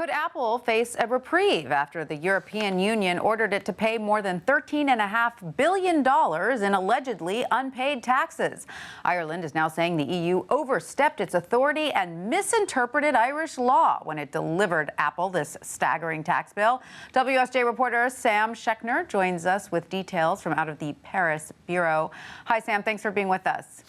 Could Apple face a reprieve after the European Union ordered it to pay more than $13.5 billion in allegedly unpaid taxes? Ireland is now saying the EU overstepped its authority and misinterpreted Irish law when it delivered Apple this staggering tax bill. WSJ reporter Sam Schechner joins us with details from out of the Paris bureau. Hi, Sam. Thanks for being with us.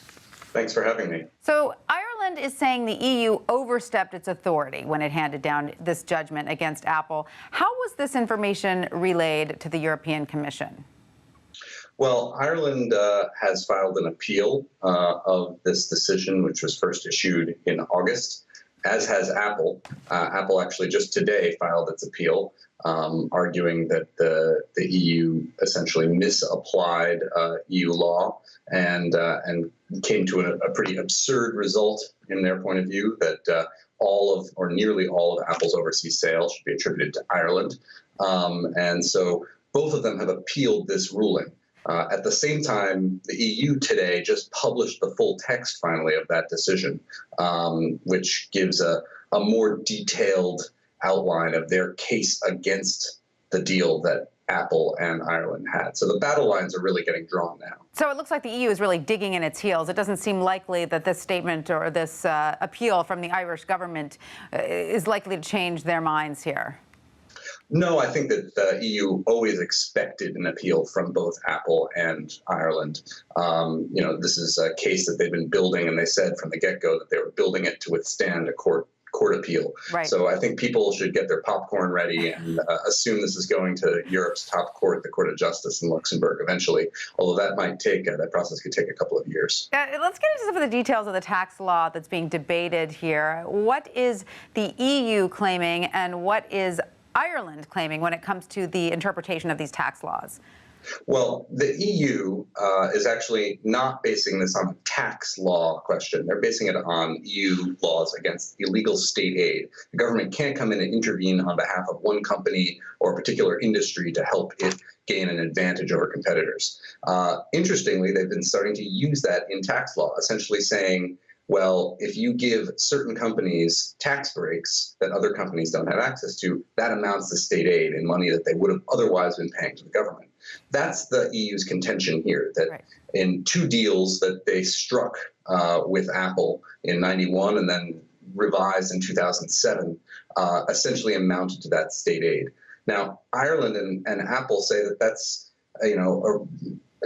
Thanks for having me. So Ireland is saying the EU overstepped its authority when it handed down this judgment against Apple. How was this information relayed to the European Commission? Well, Ireland has filed an appeal of this decision, which was first issued in August, as has Apple. Apple actually just today filed its appeal, arguing that the EU essentially misapplied EU law and came to a pretty absurd result in their point of view, that all of, or nearly all of, Apple's overseas sales should be attributed to Ireland. And so both of them have appealed this ruling. At the same time, the EU today just published the full text, finally, of that decision, which gives a more detailed outline of their case against the deal that Apple and Ireland had. So the battle lines are really getting drawn now. So it looks like the EU is really digging in its heels. It doesn't seem likely that this statement or this appeal from the Irish government is likely to change their minds here. No, I think that the EU always expected an appeal from both Apple and Ireland. This is a case that they've been building, and they said from the get-go that they were building it to withstand a court appeal. Right. So I think people should get their popcorn ready and assume this is going to Europe's top court, the Court of Justice in Luxembourg eventually, although that might take, that process could take a couple of years. Let's get into some of the details of the tax law that's being debated here. What is the EU claiming and what is Ireland claiming when it comes to the interpretation of these tax laws? Well, the EU is actually not basing this on a tax law question. They're basing it on EU laws against illegal state aid. The government can't come in and intervene on behalf of one company or a particular industry to help it gain an advantage over competitors. Interestingly, they've been starting to use that in tax law, essentially saying, well, if you give certain companies tax breaks that other companies don't have access to, that amounts to state aid in money that they would have otherwise been paying to the government. That's the EU's contention here, that right. In two deals that they struck with Apple in '91 and then revised in 2007, essentially amounted to that state aid. Now, Ireland and Apple say that that's,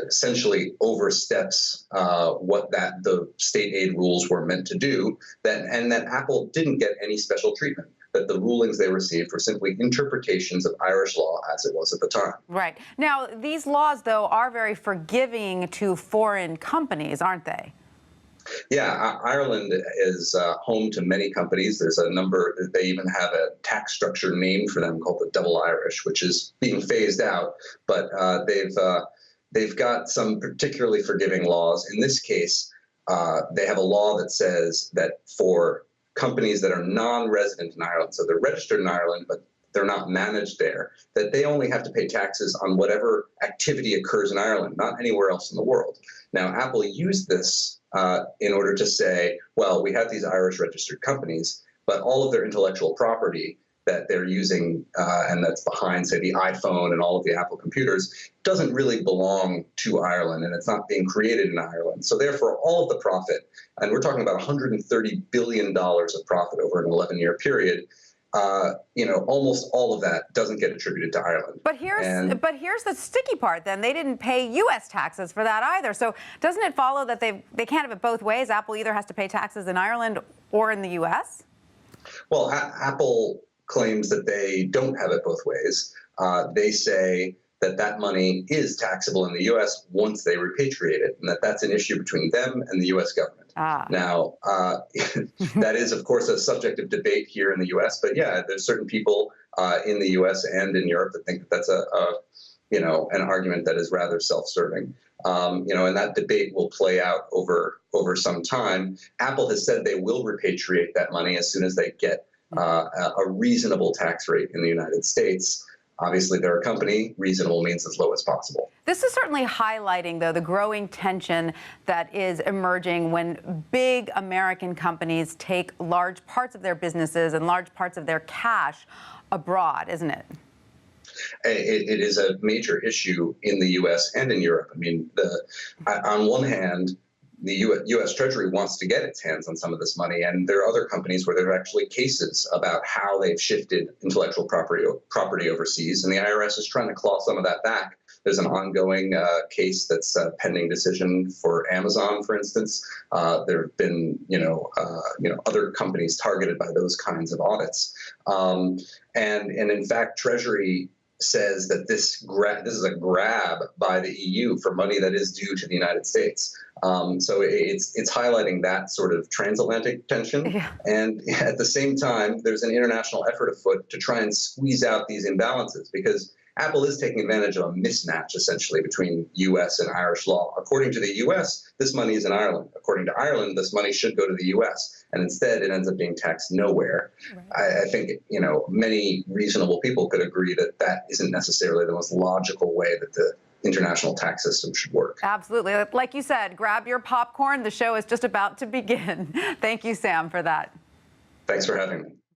essentially oversteps what the state aid rules were meant to do, and that Apple didn't get any special treatment, that the rulings they received were simply interpretations of Irish law as it was at the time. Right. Now, these laws, though, are very forgiving to foreign companies, aren't they? Yeah, Ireland is home to many companies. There's a number, they even have a tax structure named for them called the Double Irish, which is being phased out, but they've got some particularly forgiving laws. In this case, they have a law that says that for companies that are non-resident in Ireland, so they're registered in Ireland, but they're not managed there, that they only have to pay taxes on whatever activity occurs in Ireland, not anywhere else in the world. Now, Apple used this in order to say, well, we have these Irish registered companies, but all of their intellectual property that they're using and that's behind, say, the iPhone and all of the Apple computers doesn't really belong to Ireland, and it's not being created in Ireland. So therefore, all of the profit, and we're talking about $130 billion of profit over an 11-year period, almost all of that doesn't get attributed to Ireland. But here's the sticky part then. They didn't pay U.S. taxes for that either. So doesn't it follow that they can't have it both ways? Apple either has to pay taxes in Ireland or in the U.S.? Well, Apple claims that they don't have it both ways. They say that money is taxable in the U.S. once they repatriate it, and that's an issue between them and the U.S. government. Now, that is, of course, a subject of debate here in the U.S., but yeah, there's certain people in the U.S. and in Europe that think that that's an argument that is rather self-serving. And that debate will play out over some time. Apple has said they will repatriate that money as soon as they get a reasonable tax rate in the United States. Obviously, they're a company. Reasonable means as low as possible. This is certainly highlighting, though, the growing tension that is emerging when big American companies take large parts of their businesses and large parts of their cash abroad, isn't it? It is a major issue in the U.S. and in Europe. I mean, on one hand, the U.S. Treasury wants to get its hands on some of this money, and there are other companies where there are actually cases about how they've shifted intellectual property overseas, and the IRS is trying to claw some of that back. There's an ongoing case that's pending decision for Amazon, for instance. There have been, other companies targeted by those kinds of audits, and in fact, Treasury says that this is a grab by the EU for money that is due to the United States. So it's highlighting that sort of transatlantic tension. Yeah. And at the same time, there's an international effort afoot to try and squeeze out these imbalances, because Apple is taking advantage of a mismatch, essentially, between U.S. and Irish law. According to the U.S., this money is in Ireland. According to Ireland, this money should go to the U.S., and instead it ends up being taxed nowhere. Right. I think, many reasonable people could agree that that isn't necessarily the most logical way that the international tax system should work. Absolutely. Like you said, grab your popcorn. The show is just about to begin. Thank you, Sam, for that. Thanks for having me.